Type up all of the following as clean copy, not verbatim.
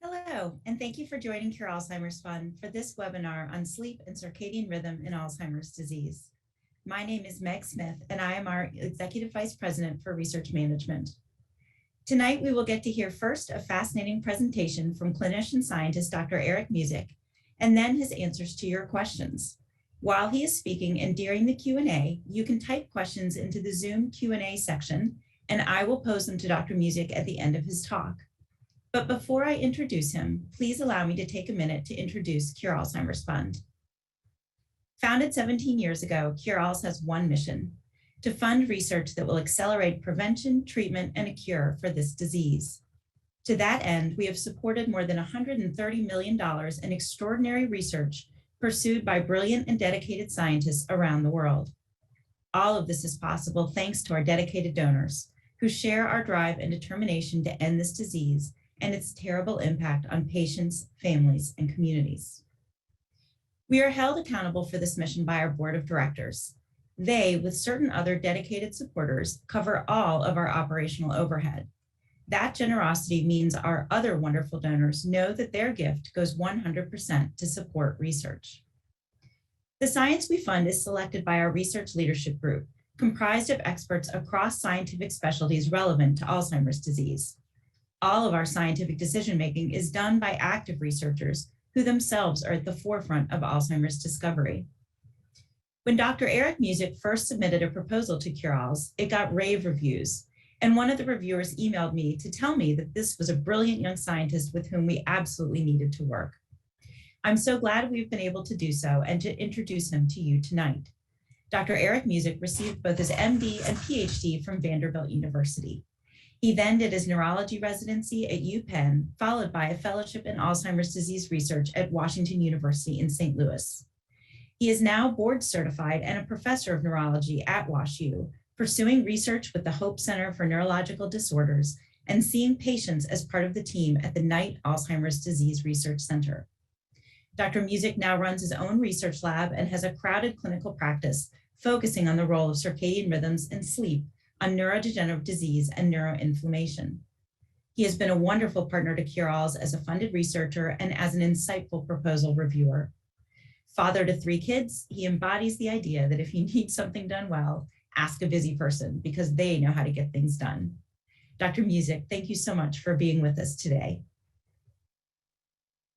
Hello, and thank you for joining Cure Alzheimer's Fund for this webinar on sleep and circadian rhythm in Alzheimer's disease. My name is Meg Smith, and I am our Executive Vice President for Research Management. Tonight, we will get to hear first a fascinating presentation from clinician scientist Dr. Eric Musiek, and then his answers to your questions. While he is speaking and during the Q&A, you can type questions into the Zoom Q&A section, and I will pose them to Dr. Musiek at the end of his talk. But before I introduce him, please allow me to take a minute to introduce Cure Alzheimer's Fund. Founded 17 years ago, CureAls has one mission: to fund research that will accelerate prevention, treatment, and a cure for this disease. To that end, we have supported more than $130 million in extraordinary research pursued by brilliant and dedicated scientists around the world. All of this is possible thanks to our dedicated donors who share our drive and determination to end this disease and its terrible impact on patients, families, and communities. We are held accountable for this mission by our board of directors. They, with certain other dedicated supporters, cover all of our operational overhead. That generosity means our other wonderful donors know that their gift goes 100% to support research. The science we fund is selected by our research leadership group, comprised of experts across scientific specialties relevant to Alzheimer's disease. All of our scientific decision-making is done by active researchers who themselves are at the forefront of Alzheimer's discovery. When Dr. Eric Musiek first submitted a proposal to CureAls, it got rave reviews, and one of the reviewers emailed me to tell me that this was a brilliant young scientist with whom we absolutely needed to work. I'm so glad we've been able to do so and to introduce him to you tonight. Dr. Eric Musiek received both his MD and Ph.D. from Vanderbilt University. He then did his neurology residency at UPenn, followed by a fellowship in Alzheimer's disease research at Washington University in St. Louis. He is now board certified and a professor of neurology at WashU, pursuing research with the Hope Center for Neurological Disorders and seeing patients as part of the team at the Knight Alzheimer's Disease Research Center. Dr. Musiek now runs his own research lab and has a crowded clinical practice focusing on the role of circadian rhythms and sleep on neurodegenerative disease and neuroinflammation. He has been a wonderful partner to CureAls as a funded researcher and as an insightful proposal reviewer. Father to 3 kids, he embodies the idea that if you need something done well, ask a busy person because they know how to get things done. Dr. Musiek, thank you so much for being with us today.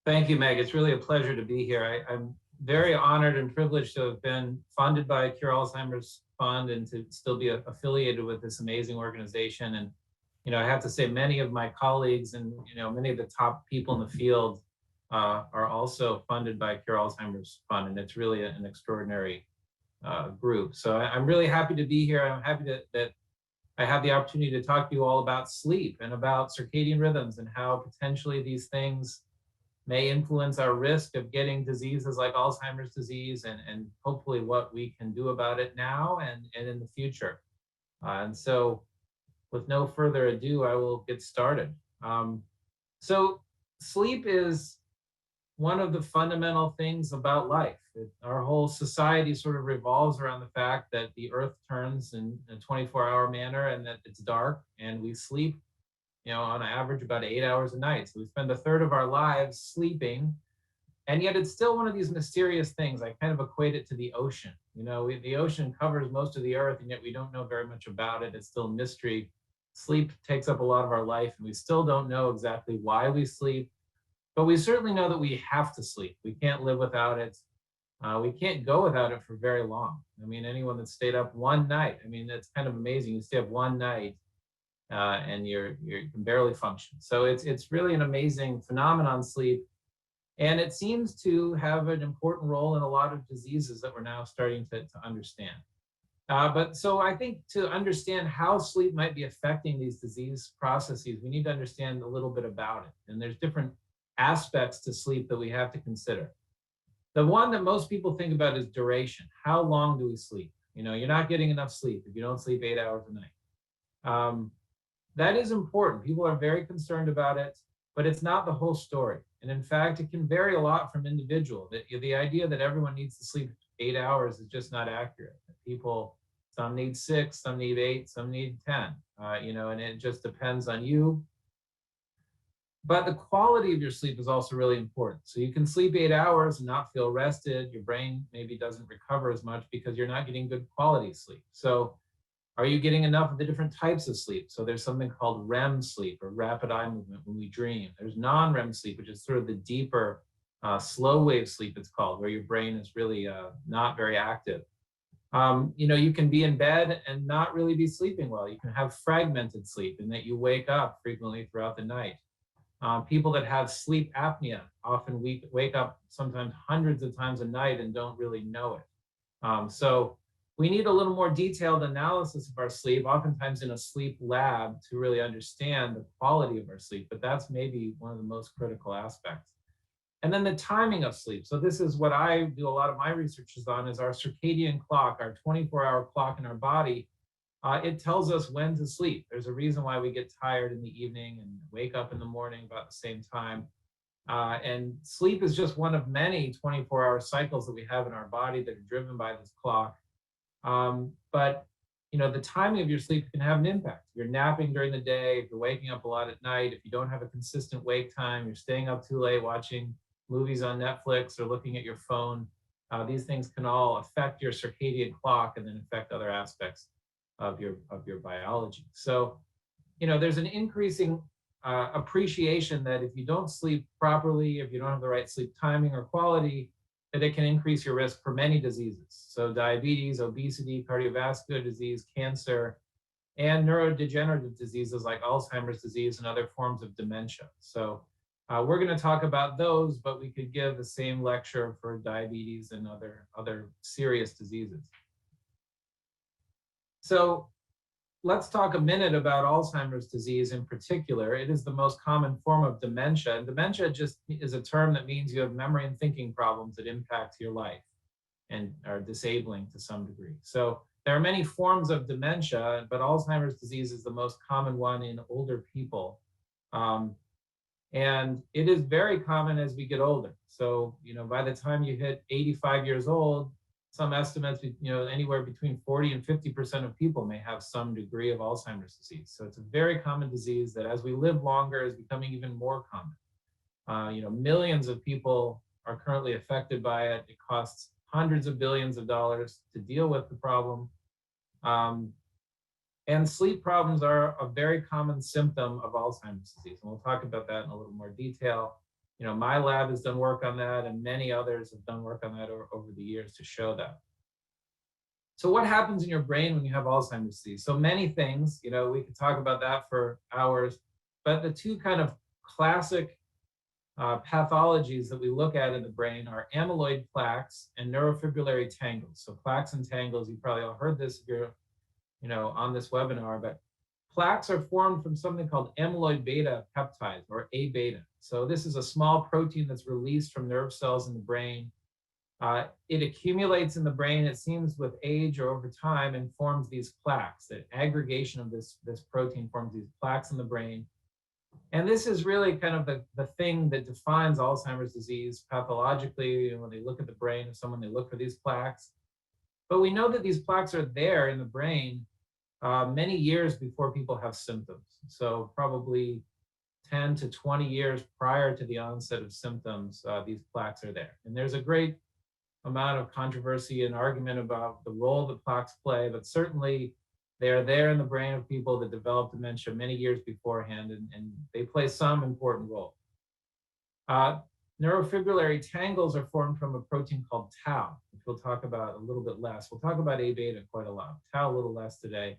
Thank you, Meg. It's really a pleasure to be here. I'm very honored and privileged to have been funded by Cure Alzheimer's Fund and to still be affiliated with this amazing organization. And, I have to say many of my colleagues and, many of the top people in the field are also funded by Cure Alzheimer's Fund. And it's really an extraordinary group. So I'm really happy to be here. I'm happy that I have the opportunity to talk to you all about sleep and about circadian rhythms and how potentially these things may influence our risk of getting diseases like Alzheimer's disease and hopefully what we can do about it now and in the future. And so with no further ado, I will get started. So sleep is one of the fundamental things about life. Our whole society sort of revolves around the fact that the earth turns in a 24-hour manner and that it's dark and we sleep on average about 8 hours a night. So we spend a third of our lives sleeping, and yet it's still one of these mysterious things. I kind of equate it to the ocean. The ocean covers most of the earth, and yet we don't know very much about it. It's still a mystery. Sleep takes up a lot of our life, and we still don't know exactly why we sleep, but we certainly know that we have to sleep. We can't live without it. We can't go without it for very long. Anyone that stayed up one night, that's kind of amazing. You stay up one night, and you can barely function. So it's really an amazing phenomenon, sleep. And it seems to have an important role in a lot of diseases that we're now starting to understand. But so I think to understand how sleep might be affecting these disease processes, we need to understand a little bit about it. And there's different aspects to sleep that we have to consider. The one that most people think about is duration. How long do we sleep? You're not getting enough sleep if you don't sleep 8 hours a night. That is important. People are very concerned about it, but it's not the whole story. And in fact, it can vary a lot from individual. The idea that everyone needs to sleep 8 hours is just not accurate. Some need 6, some need 8, some need 10, and it just depends on you. But the quality of your sleep is also really important. So you can sleep 8 hours and not feel rested. Your brain maybe doesn't recover as much because you're not getting good quality sleep. So are you getting enough of the different types of sleep? So there's something called REM sleep, or rapid eye movement, when we dream. There's non-REM sleep, which is sort of the deeper slow wave sleep, it's called, where your brain is really not very active. You can be in bed and not really be sleeping well. You can have fragmented sleep in that you wake up frequently throughout the night. People that have sleep apnea often wake up sometimes hundreds of times a night and don't really know it. So we need a little more detailed analysis of our sleep, oftentimes in a sleep lab, to really understand the quality of our sleep, but that's maybe one of the most critical aspects. And then the timing of sleep. So this is what I do a lot of my research is on, is our circadian clock, our 24-hour clock in our body. It tells us when to sleep. There's a reason why we get tired in the evening and wake up in the morning about the same time. And sleep is just one of many 24-hour cycles that we have in our body that are driven by this clock. But the timing of your sleep can have an impact. If you're napping during the day, if you're waking up a lot at night, if you don't have a consistent wake time, you're staying up too late watching movies on Netflix or looking at your phone, these things can all affect your circadian clock and then affect other aspects of your biology. So, there's an increasing appreciation that if you don't sleep properly, if you don't have the right sleep timing or quality, that it can increase your risk for many diseases. So diabetes, obesity, cardiovascular disease, cancer, and neurodegenerative diseases like Alzheimer's disease and other forms of dementia. So we're going to talk about those, but we could give the same lecture for diabetes and other serious diseases. So let's talk a minute about Alzheimer's disease in particular. It is the most common form of dementia. And dementia just is a term that means you have memory and thinking problems that impact your life and are disabling to some degree. So there are many forms of dementia, but Alzheimer's disease is the most common one in older people. And it is very common as we get older. So, by the time you hit 85 years old, some estimates, anywhere between 40 and 50% of people may have some degree of Alzheimer's disease. So it's a very common disease that as we live longer is becoming even more common. Millions of people are currently affected by it. It costs hundreds of billions of dollars to deal with the problem. And sleep problems are a very common symptom of Alzheimer's disease. And we'll talk about that in a little more detail. My lab has done work on that, and many others have done work on that over the years to show that. So what happens in your brain when you have Alzheimer's disease? So many things, we could talk about that for hours, but the two kind of classic pathologies that we look at in the brain are amyloid plaques and neurofibrillary tangles. So plaques and tangles, you've probably all heard this if you're on this webinar, but plaques are formed from something called amyloid beta peptides, or A beta. So this is a small protein that's released from nerve cells in the brain. It accumulates in the brain, it seems, with age or over time, and forms these plaques. The aggregation of this protein forms these plaques in the brain. And this is really kind of the thing that defines Alzheimer's disease pathologically. When they look at the brain of someone, they look for these plaques. But we know that these plaques are there in the brain many years before people have symptoms. So probably 10 to 20 years prior to the onset of symptoms, these plaques are there. And there's a great amount of controversy and argument about the role that plaques play, but certainly they are there in the brain of people that develop dementia many years beforehand, and they play some important role. Neurofibrillary tangles are formed from a protein called tau, which we'll talk about a little bit less. We'll talk about A beta quite a lot, tau a little less today.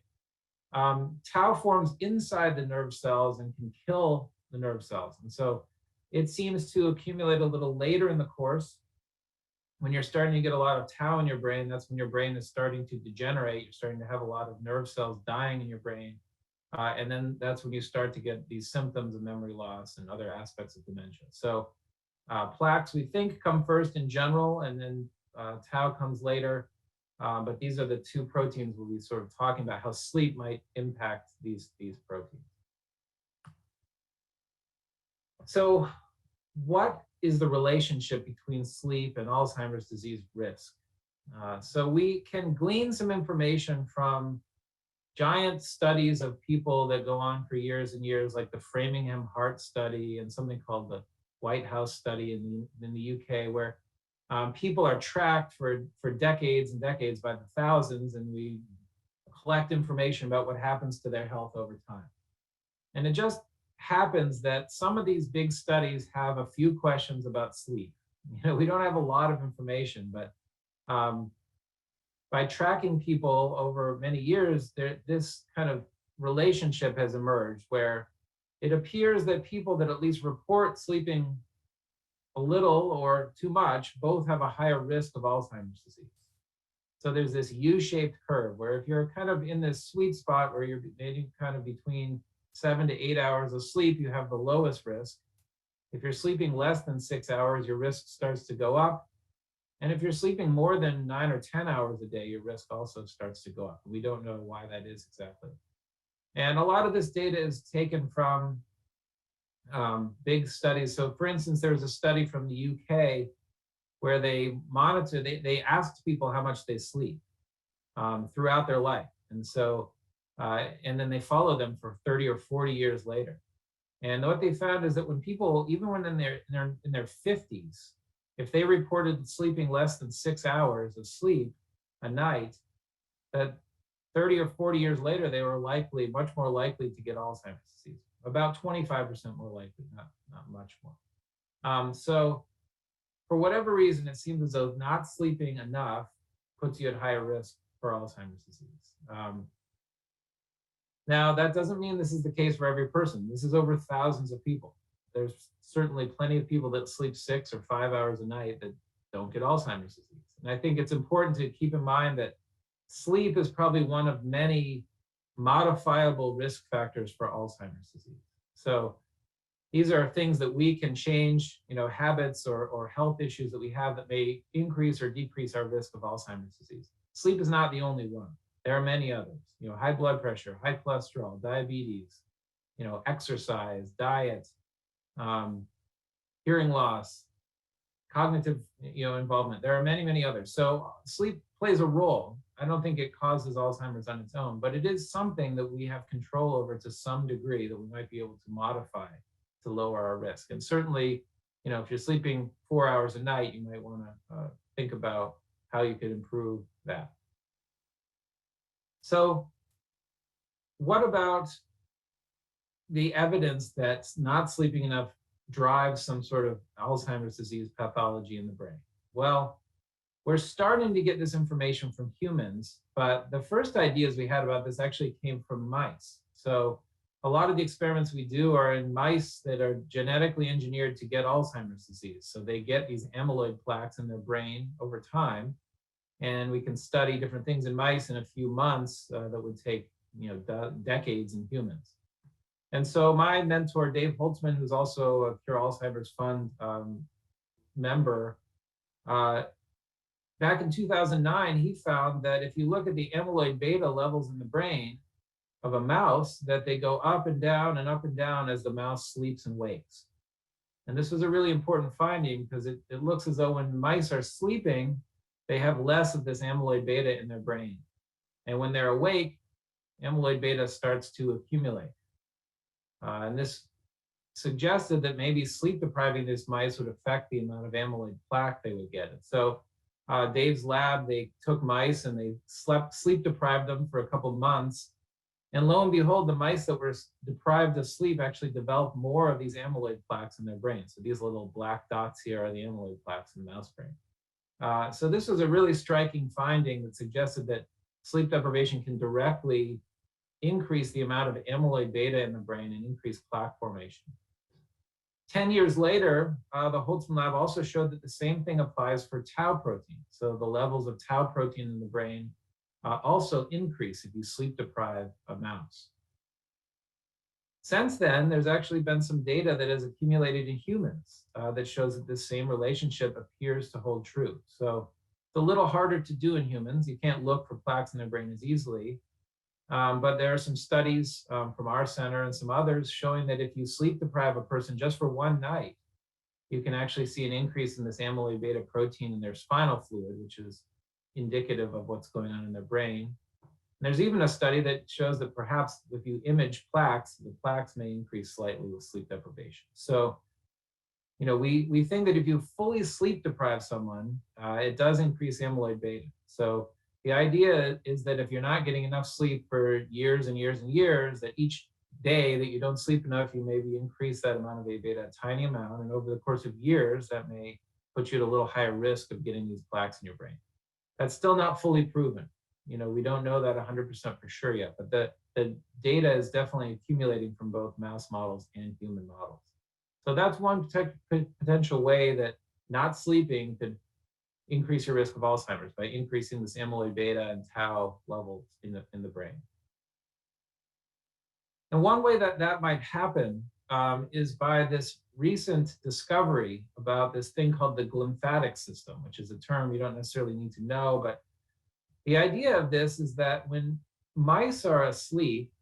Tau forms inside the nerve cells and can kill the nerve cells. And so it seems to accumulate a little later in the course. When you're starting to get a lot of tau in your brain, that's when your brain is starting to degenerate. You're starting to have a lot of nerve cells dying in your brain. And then that's when you start to get these symptoms of memory loss and other aspects of dementia. So plaques, we think, come first in general, and then tau comes later. But these are the two proteins we'll be sort of talking about, how sleep might impact these proteins. So what is the relationship between sleep and Alzheimer's disease risk? So we can glean some information from giant studies of people that go on for years and years, like the Framingham Heart Study and something called the White House Study in the UK, where people are tracked for decades and decades by the thousands, and we collect information about what happens to their health over time. And it just happens that some of these big studies have a few questions about sleep. We don't have a lot of information, but by tracking people over many years, this kind of relationship has emerged where it appears that people that at least report sleeping a little or too much both have a higher risk of Alzheimer's disease. So there's this U-shaped curve where if you're kind of in this sweet spot where you're maybe kind of between 7 to 8 hours of sleep, you have the lowest risk. If you're sleeping less than 6 hours, your risk starts to go up. And if you're sleeping more than 9 or 10 hours a day, your risk also starts to go up. We don't know why that is exactly. And a lot of this data is taken from big studies. So for instance, there was a study from the UK where they asked people how much they sleep throughout their life. And so, and then they follow them for 30 or 40 years later. And what they found is that when people, even when in their 50s, if they reported sleeping less than 6 hours of sleep a night, that 30 or 40 years later, they were much more likely to get Alzheimer's disease. About 25% more likely, not much more. So for whatever reason, it seems as though not sleeping enough puts you at higher risk for Alzheimer's disease. Now, that doesn't mean this is the case for every person. This is over thousands of people. There's certainly plenty of people that sleep 6 or 5 hours a night that don't get Alzheimer's disease. And I think it's important to keep in mind that sleep is probably one of many modifiable risk factors for Alzheimer's disease. So these are things that we can change, habits or health issues that we have that may increase or decrease our risk of Alzheimer's disease. Sleep is not the only one. There are many others, high blood pressure, high cholesterol, diabetes, exercise, diet, hearing loss, cognitive, involvement. There are many, many others. So sleep plays a role. I don't think it causes Alzheimer's on its own, but it is something that we have control over to some degree that we might be able to modify to lower our risk. And certainly, if you're sleeping 4 hours a night, you might want to think about how you could improve that. So what about the evidence that not sleeping enough drives some sort of Alzheimer's disease pathology in the brain? Well, we're starting to get this information from humans, but the first ideas we had about this actually came from mice. So a lot of the experiments we do are in mice that are genetically engineered to get Alzheimer's disease. So they get these amyloid plaques in their brain over time, and we can study different things in mice in a few months that would take decades in humans. And so my mentor, Dave Holtzman, who's also a Cure Alzheimer's Fund member, back in 2009, he found that if you look at the amyloid beta levels in the brain of a mouse, that they go up and down as the mouse sleeps and wakes. And this was a really important finding because it looks as though when mice are sleeping, they have less of this amyloid beta in their brain. And when they're awake, amyloid beta starts to accumulate. And this suggested that maybe sleep depriving these mice would affect the amount of amyloid plaque they would get. So Dave's lab, they took mice and they sleep deprived them for a couple months. And lo and behold, the mice that were deprived of sleep actually developed more of these amyloid plaques in their brain. So these little black dots here are the amyloid plaques in the mouse brain. So this was a really striking finding that suggested that sleep deprivation can directly increase the amount of amyloid beta in the brain and increase plaque formation. 10 years later, the Holtzman lab also showed that the same thing applies for tau protein. So the levels of tau protein in the brain also increase if you sleep deprive a mouse. Since then, there's actually been some data that has accumulated in humans that shows that this same relationship appears to hold true. So it's a little harder to do in humans. You can't look for plaques in their brain as easily. But there are some studies from our center and some others showing that if you sleep deprive a person just for one night, you can actually see an increase in this amyloid beta protein in their spinal fluid, which is indicative of what's going on in their brain. There's even a study that shows that perhaps if you image plaques, the plaques may increase slightly with sleep deprivation. So, we think that if you fully sleep deprive someone, it does increase amyloid beta. So the idea is that if you're not getting enough sleep for years and years and years, that each day that you don't sleep enough, you maybe increase that amount of A beta a tiny amount. And over the course of years, that may put you at a little higher risk of getting these plaques in your brain. That's still not fully proven. We don't know that 100% for sure yet, but the data is definitely accumulating from both mouse models and human models. So that's one potential way that not sleeping could increase your risk of Alzheimer's, by increasing this amyloid beta and tau levels in the brain. And one way that might happen is by this recent discovery about this thing called the Glymphatic System, which is a term you don't necessarily need to know, but the idea of this is that when mice are asleep,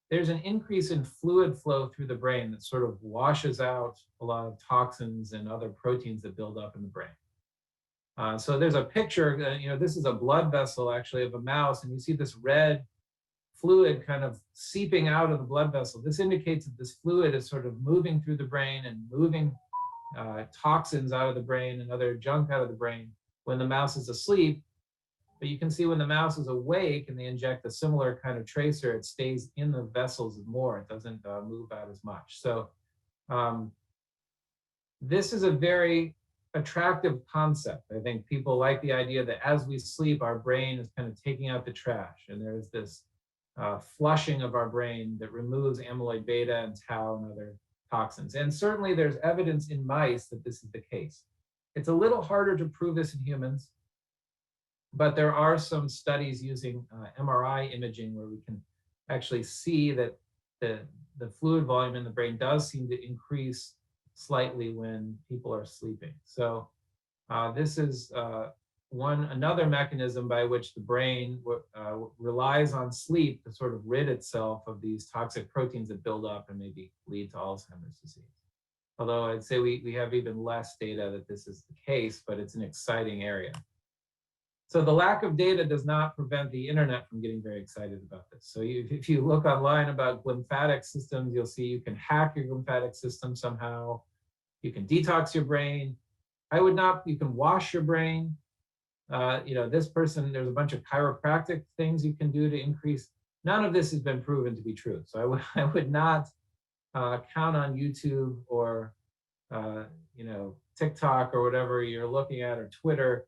there's an increase in fluid flow through the brain that sort of washes out a lot of toxins and other proteins that build up in the brain. So there's a picture, this is a blood vessel actually of a mouse, and you see this red fluid kind of seeping out of the blood vessel. This indicates that this fluid is sort of moving through the brain and moving toxins out of the brain and other junk out of the brain when the mouse is asleep. But you can see when the mouse is awake and they inject a similar kind of tracer, it stays in the vessels more. It doesn't move out as much. So this is a very attractive concept. I think people like the idea that as we sleep, our brain is kind of taking out the trash, and there's this flushing of our brain that removes amyloid beta and tau and other toxins. And certainly there's evidence in mice that this is the case. It's a little harder to prove this in humans, but there are some studies using MRI imaging where we can actually see that the fluid volume in the brain does seem to increase slightly when people are sleeping. So this is another mechanism by which the brain relies on sleep to sort of rid itself of these toxic proteins that build up and maybe lead to Alzheimer's disease. Although I'd say we have even less data that this is the case, but it's an exciting area. So the lack of data does not prevent the internet from getting very excited about this. So if you look online about lymphatic systems, you'll see you can hack your lymphatic system somehow. You can detox your brain. You can wash your brain. This person, there's a bunch of chiropractic things you can do to increase. None of this has been proven to be true. So I would not count on YouTube or, TikTok or whatever you're looking at, or Twitter,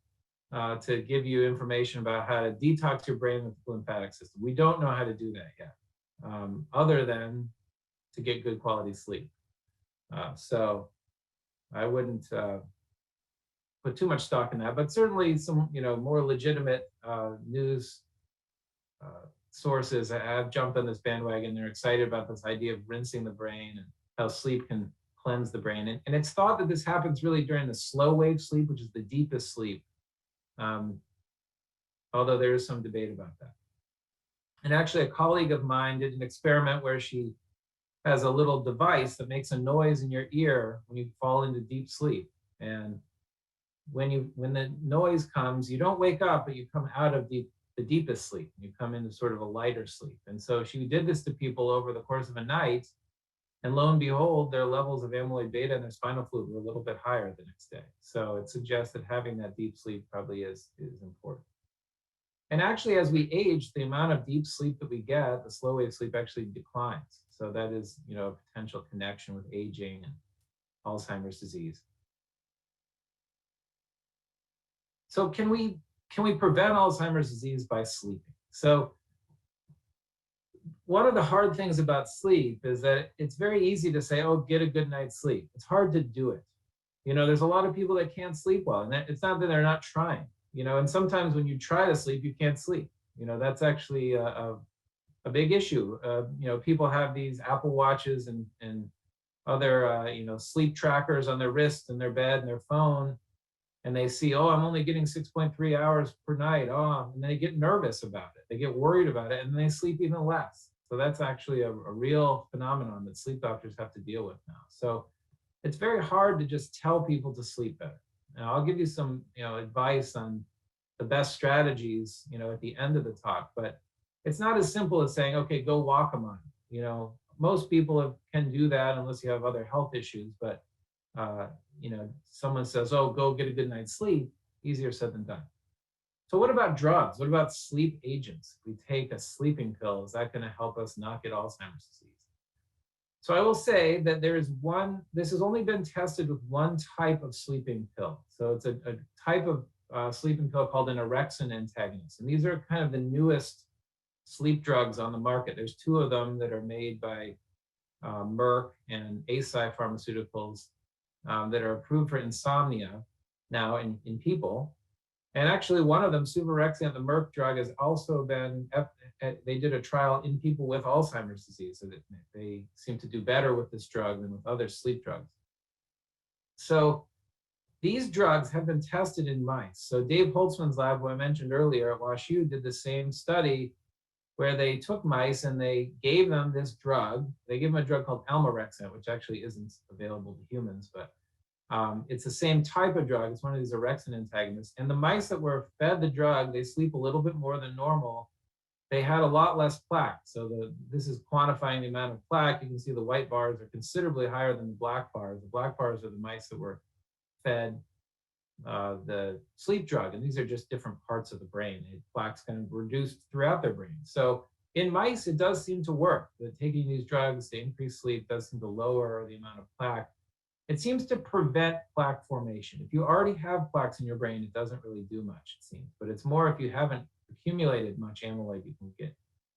to give you information about how to detox your brain with the lymphatic system. We don't know how to do that yet, other than to get good quality sleep. So I wouldn't put too much stock in that, but certainly some more legitimate news sources have jumped on this bandwagon. They're excited about this idea of rinsing the brain and how sleep can cleanse the brain. And it's thought that this happens really during the slow wave sleep, which is the deepest sleep. Although there is some debate about that. And actually a colleague of mine did an experiment where she has a little device that makes a noise in your ear when you fall into deep sleep. And when the noise comes, you don't wake up, but you come out of the deepest sleep. You come into sort of a lighter sleep. And so she did this to people over the course of a night, and lo and behold, their levels of amyloid beta in their spinal fluid were a little bit higher the next day. So it suggests that having that deep sleep probably is important. And actually, as we age, the amount of deep sleep that we get, the slow wave sleep, actually declines. So that is, a potential connection with aging and Alzheimer's disease. So can we prevent Alzheimer's disease by sleeping? So one of the hard things about sleep is that it's very easy to say, oh, get a good night's sleep. It's hard to do it. There's a lot of people that can't sleep well, and it's not that they're not trying, and sometimes when you try to sleep, you can't sleep. That's actually a big issue. People have these Apple Watches and other, sleep trackers on their wrist and their bed and their phone, and they see, oh, I'm only getting 6.3 hours per night. Oh, and they get nervous about it. They get worried about it, and they sleep even less. So that's actually a real phenomenon that sleep doctors have to deal with now. So it's very hard to just tell people to sleep better. Now, I'll give you some, advice on the best strategies, at the end of the talk. But it's not as simple as saying, okay, go walk a mile. Most people can do that unless you have other health issues. But someone says, oh, go get a good night's sleep. Easier said than done. So what about drugs? What about sleep agents? If we take a sleeping pill, is that going to help us not get Alzheimer's disease? So I will say that this has only been tested with one type of sleeping pill. So it's a type of sleeping pill called an orexin antagonist. And these are kind of the newest sleep drugs on the market. There's two of them that are made by Merck and Eisai Pharmaceuticals that are approved for insomnia now in people. And actually one of them, suvorexant, the Merck drug, has also been, they did a trial in people with Alzheimer's disease, so that they seem to do better with this drug than with other sleep drugs. So these drugs have been tested in mice. So Dave Holtzman's lab, who I mentioned earlier at WashU, did the same study where they took mice and they gave them this drug. They gave them a drug called almorexant, which actually isn't available to humans, but it's the same type of drug. It's one of these orexin antagonists. And the mice that were fed the drug, they sleep a little bit more than normal. They had a lot less plaque. So this is quantifying the amount of plaque. You can see the white bars are considerably higher than the black bars. The black bars are the mice that were fed the sleep drug. And these are just different parts of the brain. Plaque's kind of reduced throughout their brain. So in mice, it does seem to work. That taking these drugs to increase sleep does seem to lower the amount of plaque. It seems to prevent plaque formation. If you already have plaques in your brain, it doesn't really do much, it seems. But it's more if you haven't accumulated much amyloid, you can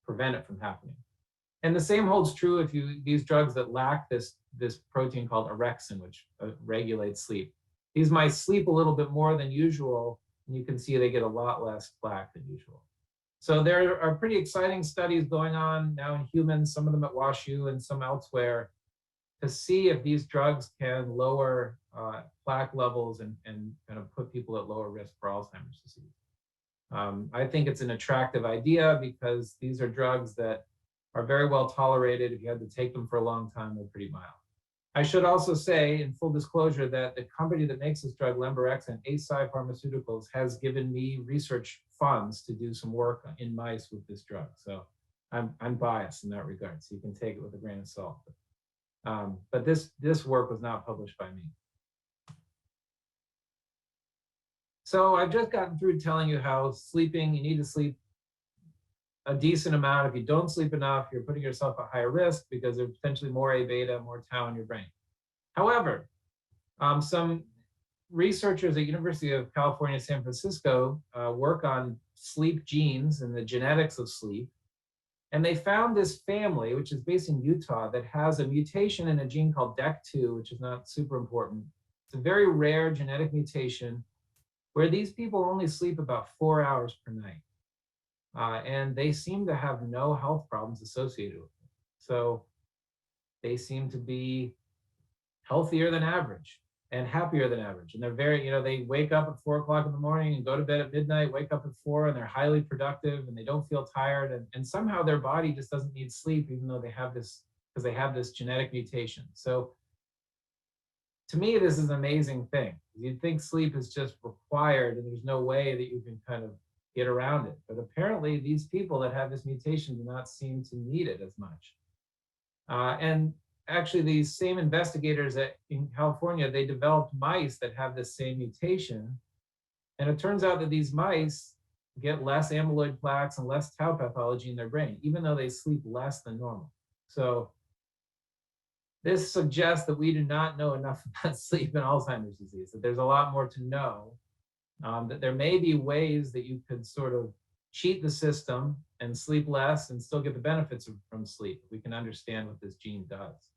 prevent it from happening. And the same holds true if these drugs that lack this protein called orexin, which regulates sleep. These mice sleep a little bit more than usual, and you can see they get a lot less plaque than usual. So there are pretty exciting studies going on now in humans, some of them at WashU and some elsewhere, to see if these drugs can lower plaque levels and kind of put people at lower risk for Alzheimer's disease. I think it's an attractive idea because these are drugs that are very well tolerated. If you had to take them for a long time, they're pretty mild. I should also say, in full disclosure, that the company that makes this drug, lemborexant, Eisai Pharmaceuticals, has given me research funds to do some work in mice with this drug. So I'm biased in that regard, so you can take it with a grain of salt. But this work was not published by me. So I've just gotten through telling you how sleeping, you need to sleep a decent amount. If you don't sleep enough, you're putting yourself at higher risk because there's potentially more A beta, more tau in your brain. However, some researchers at University of California, San Francisco work on sleep genes and the genetics of sleep. And they found this family, which is based in Utah, that has a mutation in a gene called DEC2, which is not super important. It's a very rare genetic mutation where these people only sleep about 4 hours per night. And they seem to have no health problems associated with it. So they seem to be healthier than average and happier than average. And they're very, they wake up at 4 o'clock in the morning and go to bed at midnight, wake up at 4, and they're highly productive and they don't feel tired. And somehow their body just doesn't need sleep, even though they have this, because they have this genetic mutation. So to me, this is an amazing thing. You'd think sleep is just required and there's no way that you can kind of get around it. But apparently these people that have this mutation do not seem to need it as much. And actually these same investigators in California, they developed mice that have this same mutation. And it turns out that these mice get less amyloid plaques and less tau pathology in their brain, even though they sleep less than normal. So this suggests that we do not know enough about sleep and Alzheimer's disease, that there's a lot more to know, that there may be ways that you could sort of cheat the system and sleep less and still get the benefits from sleep. We can understand what this gene does.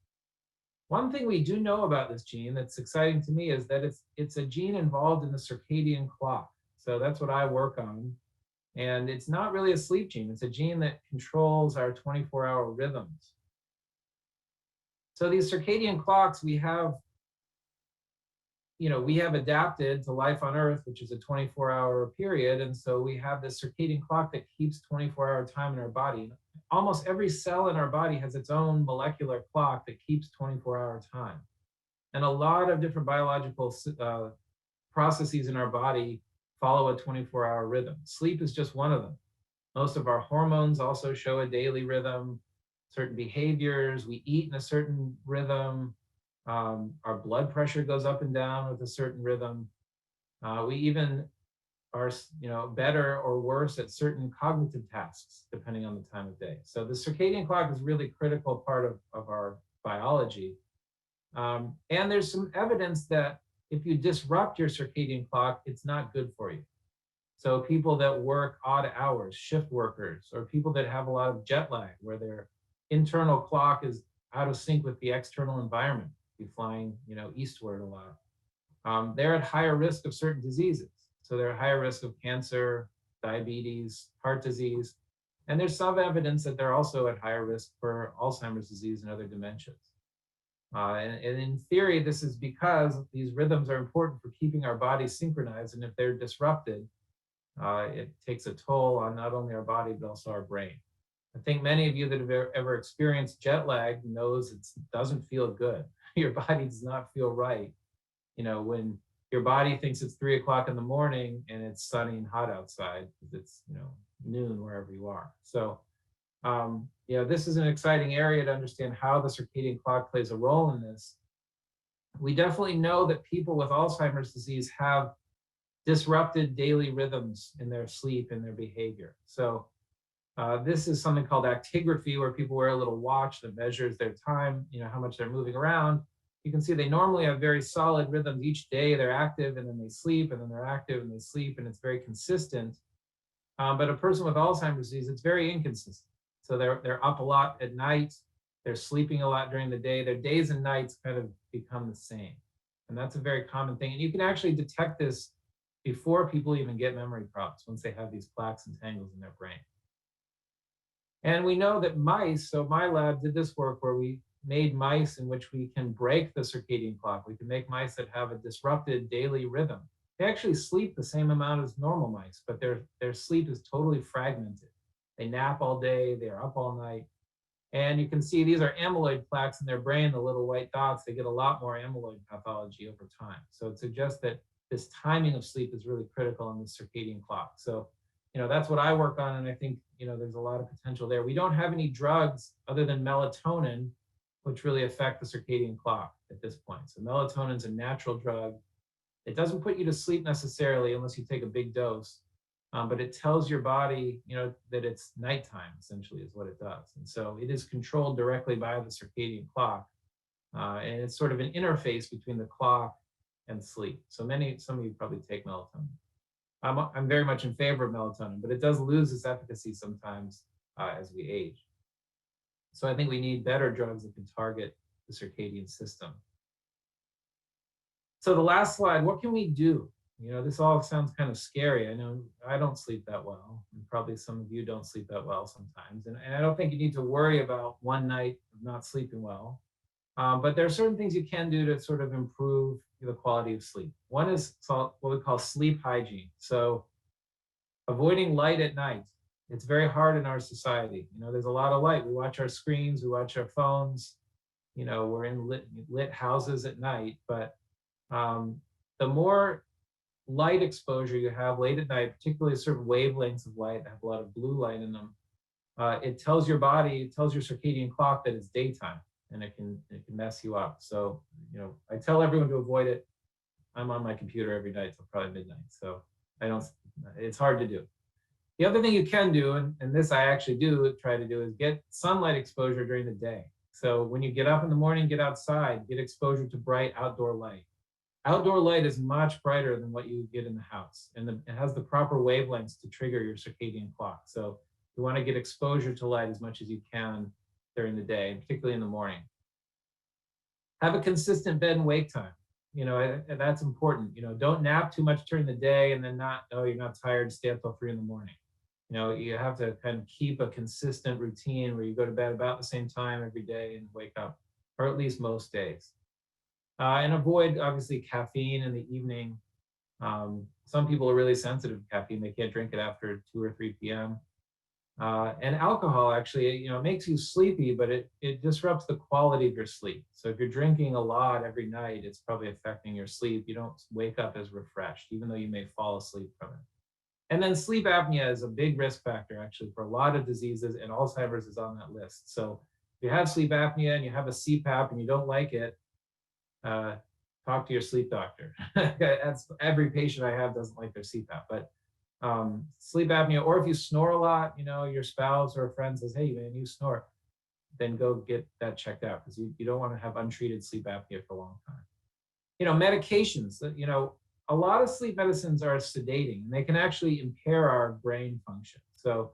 One thing we do know about this gene that's exciting to me is that it's a gene involved in the circadian clock. So that's what I work on. And it's not really a sleep gene. It's a gene that controls our 24-hour rhythms. So these circadian clocks we have adapted to life on Earth, which is a 24-hour period. And so we have this circadian clock that keeps 24-hour time in our body. Almost every cell in our body has its own molecular clock that keeps 24-hour time. And a lot of different biological processes in our body follow a 24-hour rhythm. Sleep is just one of them. Most of our hormones also show a daily rhythm, certain behaviors. We eat in a certain rhythm. Our blood pressure goes up and down with a certain rhythm. We even are, better or worse at certain cognitive tasks depending on the time of day. So the circadian clock is really critical part of our biology. And there's some evidence that if you disrupt your circadian clock, it's not good for you. So people that work odd hours, shift workers, or people that have a lot of jet lag, where their internal clock is out of sync with the external environment, be flying, eastward a lot. They're at higher risk of certain diseases. So they're at higher risk of cancer, diabetes, heart disease, and there's some evidence that they're also at higher risk for Alzheimer's disease and other dementias. And in theory, this is because these rhythms are important for keeping our bodies synchronized, and if they're disrupted, it takes a toll on not only our body, but also our brain. I think many of you that have ever experienced jet lag knows it doesn't feel good. Your body does not feel right. When your body thinks it's 3 o'clock in the morning and it's sunny and hot outside because it's, noon wherever you are. So, this is an exciting area to understand how the circadian clock plays a role in this. We definitely know that people with Alzheimer's disease have disrupted daily rhythms in their sleep and their behavior. So this is something called actigraphy, where people wear a little watch that measures their time, how much they're moving around. You can see they normally have very solid rhythms. Each day they're active and then they sleep, and then they're active and they sleep, and it's very consistent. But a person with Alzheimer's disease, it's very inconsistent. So they're up a lot at night, they're sleeping a lot during the day, their days and nights kind of become the same. And that's a very common thing. And you can actually detect this before people even get memory problems, once they have these plaques and tangles in their brain. And we know that mice, so my lab did this work where we made mice in which we can break the circadian clock. We can make mice that have a disrupted daily rhythm. They actually sleep the same amount as normal mice, but their sleep is totally fragmented. They nap all day, they're up all night. And you can see these are amyloid plaques in their brain, the little white dots. They get a lot more amyloid pathology over time. So it suggests that this timing of sleep is really critical in the circadian clock. So, that's what I work on. And I think, there's a lot of potential there. We don't have any drugs other than melatonin, which really affect the circadian clock at this point. So melatonin is a natural drug. It doesn't put you to sleep necessarily unless you take a big dose, but it tells your body, that it's nighttime, essentially, is what it does. And so it is controlled directly by the circadian clock. And it's sort of an interface between the clock and sleep. So some of you probably take melatonin. I'm very much in favor of melatonin, but it does lose its efficacy sometimes as we age. So I think we need better drugs that can target the circadian system. So the last slide, what can we do? This all sounds kind of scary. I know I don't sleep that well, and probably some of you don't sleep that well sometimes. And I don't think you need to worry about one night of not sleeping well. But there are certain things you can do to sort of improve the quality of sleep. One is what we call sleep hygiene. So avoiding light at night. It's very hard in our society. There's a lot of light. We watch our screens, we watch our phones, we're in lit houses at night. But the more light exposure you have late at night, particularly certain wavelengths of light that have a lot of blue light in them, it tells your body, it tells your circadian clock that it's daytime, and it can mess you up. So, I tell everyone to avoid it. I'm on my computer every night till probably midnight. So it's hard to do. The other thing you can do, and this I actually try to do, is get sunlight exposure during the day. So when you get up in the morning, get outside, get exposure to bright outdoor light. Outdoor light is much brighter than what you get in the house, and it has the proper wavelengths to trigger your circadian clock. So you want to get exposure to light as much as you can during the day, particularly in the morning. Have a consistent bed and wake time. That's important. Don't nap too much during the day and then you're not tired, stay up till 3 in the morning. You have to kind of keep a consistent routine where you go to bed about the same time every day and wake up, or at least most days. And avoid, obviously, caffeine in the evening. Some people are really sensitive to caffeine. They can't drink it after 2 or 3 p.m. And alcohol actually, makes you sleepy, but it disrupts the quality of your sleep. So if you're drinking a lot every night, it's probably affecting your sleep. You don't wake up as refreshed, even though you may fall asleep from it. And then sleep apnea is a big risk factor actually for a lot of diseases, and Alzheimer's is on that list. So if you have sleep apnea and you have a CPAP and you don't like it, talk to your sleep doctor. That's every patient I have doesn't like their CPAP, but sleep apnea, or if you snore a lot, your spouse or a friend says, hey, man, you snore, then go get that checked out, because you don't want to have untreated sleep apnea for a long time. Medications, a lot of sleep medicines are sedating, and they can actually impair our brain function. So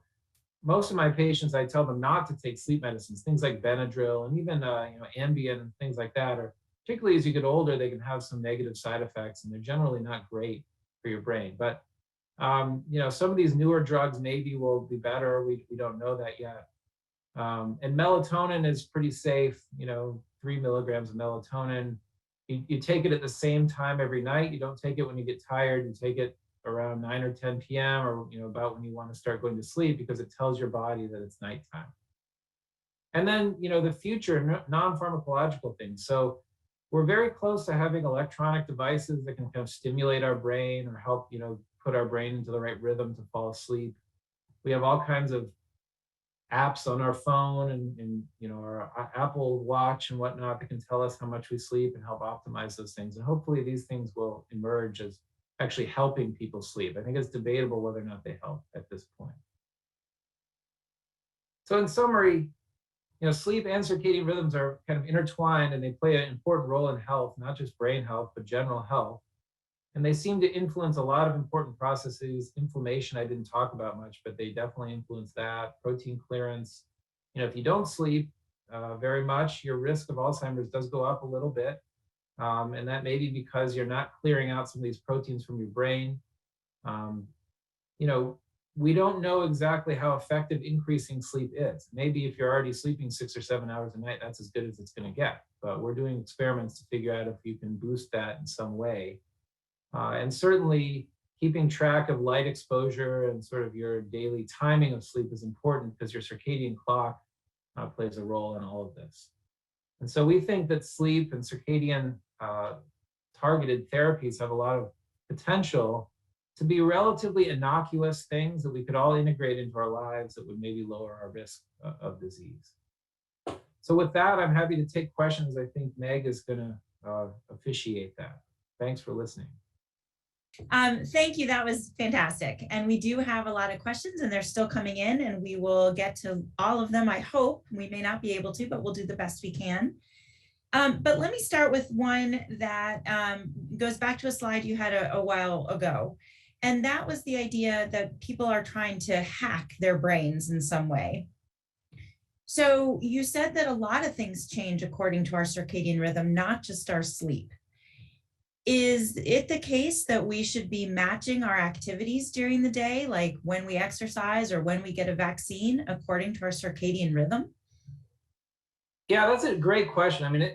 most of my patients, I tell them not to take sleep medicines, things like Benadryl and even Ambien and things like that. Or particularly as you get older, they can have some negative side effects, and they're generally not great for your brain. But some of these newer drugs maybe will be better. We don't know that yet. And melatonin is pretty safe. 3 milligrams of melatonin. You take it at the same time every night. You don't take it when you get tired. You take it around 9 or 10 p.m. or about when you want to start going to sleep, because it tells your body that it's nighttime. And then the future non-pharmacological things. So we're very close to having electronic devices that can kind of stimulate our brain or help put our brain into the right rhythm to fall asleep. We have all kinds of apps on our phone and our Apple Watch and whatnot that can tell us how much we sleep and help optimize those things. And hopefully these things will emerge as actually helping people sleep. I think it's debatable whether or not they help at this point. So in summary, sleep and circadian rhythms are kind of intertwined, and they play an important role in health, not just brain health, but general health. And they seem to influence a lot of important processes. Inflammation, I didn't talk about much, but they definitely influence that. Protein clearance. If you don't sleep very much, your risk of Alzheimer's does go up a little bit. And that may be because you're not clearing out some of these proteins from your brain. We don't know exactly how effective increasing sleep is. Maybe if you're already sleeping 6 or 7 hours a night, that's as good as it's going to get. But we're doing experiments to figure out if you can boost that in some way. And certainly keeping track of light exposure and sort of your daily timing of sleep is important, because your circadian clock plays a role in all of this. And so we think that sleep and circadian targeted therapies have a lot of potential to be relatively innocuous things that we could all integrate into our lives that would maybe lower our risk of disease. So with that, I'm happy to take questions. I think Meg is going to officiate that. Thanks for listening. Thank you. That was fantastic. And we do have a lot of questions, and they're still coming in, and we will get to all of them, I hope. We may not be able to, but we'll do the best we can. But let me start with one that goes back to a slide you had a while ago. And that was the idea that people are trying to hack their brains in some way. So you said that a lot of things change according to our circadian rhythm, not just our sleep. Is it the case that we should be matching our activities during the day, like when we exercise or when we get a vaccine, according to our circadian rhythm? Yeah, that's a great question. I mean,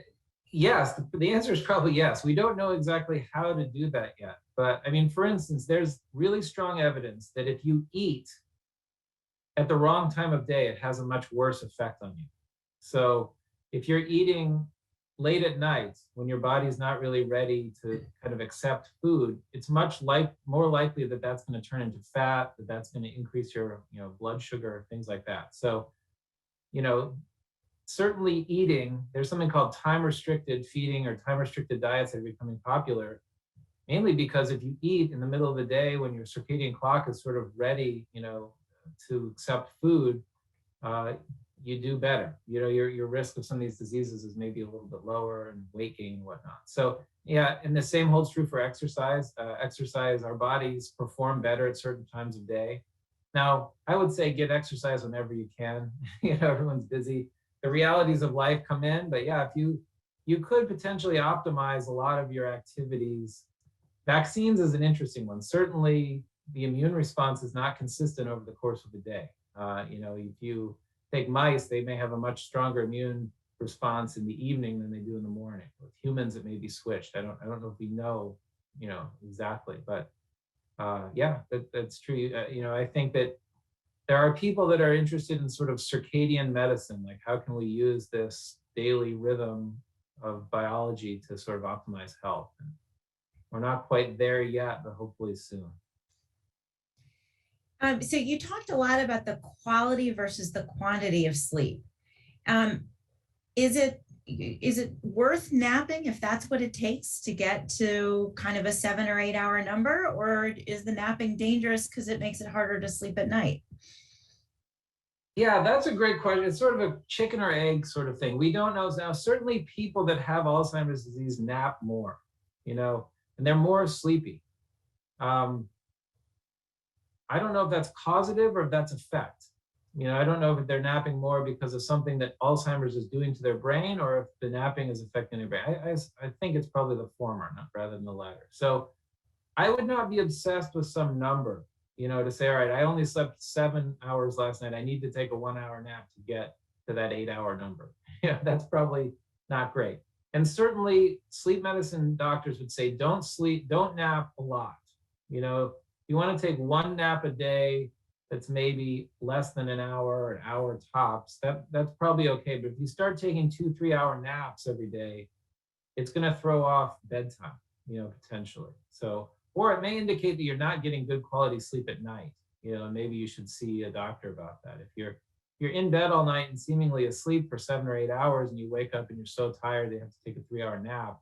yes, the answer is probably yes. We don't know exactly how to do that yet. But I mean, for instance, there's really strong evidence that if you eat at the wrong time of day, it has a much worse effect on you. So if you're eating late at night when your body's not really ready to kind of accept food, it's much more likely that that's going to turn into fat, that's going to increase your blood sugar, things like that. So certainly eating, there's something called time-restricted feeding or time-restricted diets that are becoming popular, mainly because if you eat in the middle of the day when your circadian clock is sort of ready, to accept food, you do better. Your risk of some of these diseases is maybe a little bit lower, and weight gain and whatnot. So yeah, and the same holds true for exercise. Our bodies perform better at certain times of day. Now, I would say get exercise whenever you can. Everyone's busy. The realities of life come in, but yeah, if you could potentially optimize a lot of your activities. Vaccines is an interesting one. Certainly, the immune response is not consistent over the course of the day. If you take mice, they may have a much stronger immune response in the evening than they do in the morning. With humans, it may be switched. I don't know if we know, exactly, but yeah, that's true. I think that there are people that are interested in sort of circadian medicine, like how can we use this daily rhythm of biology to sort of optimize health. And we're not quite there yet, but hopefully soon. So you talked a lot about the quality versus the quantity of sleep. Um, is it worth napping if that's what it takes to get to kind of a 7 or 8 hour number, or is the napping dangerous because it makes it harder to sleep at night? Yeah, that's a great question. It's sort of a chicken or egg sort of thing. We don't know now. Certainly, people that have Alzheimer's disease nap more, and they're more sleepy. Um, I don't know if that's causative or if that's effect. I don't know if they're napping more because of something that Alzheimer's is doing to their brain, or if the napping is affecting their brain. I think it's probably the former, rather than the latter. So I would not be obsessed with some number, to say, all right, I only slept 7 hours last night. I need to take a 1 hour nap to get to that 8 hour number. Yeah, that's probably not great. And certainly sleep medicine doctors would say, don't nap a lot. You want to take one nap a day that's maybe less than an hour or an hour tops, that's probably okay. But if you start taking 2-3 hour naps every day, it's going to throw off bedtime, potentially. So, or it may indicate that you're not getting good quality sleep at night. Maybe you should see a doctor about that. If you're in bed all night and seemingly asleep for 7 or 8 hours, and you wake up and you're so tired they have to take a 3 hour nap,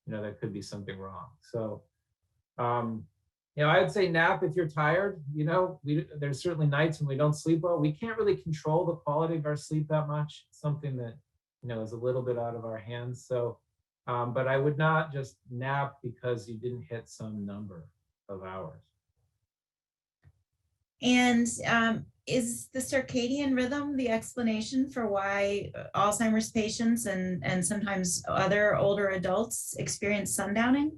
there could be something wrong. So, I'd say nap if you're tired. There's certainly nights when we don't sleep well. We can't really control the quality of our sleep that much. It's something that, is a little bit out of our hands. So, but I would not just nap because you didn't hit some number of hours. And is the circadian rhythm the explanation for why Alzheimer's patients and sometimes other older adults experience sundowning?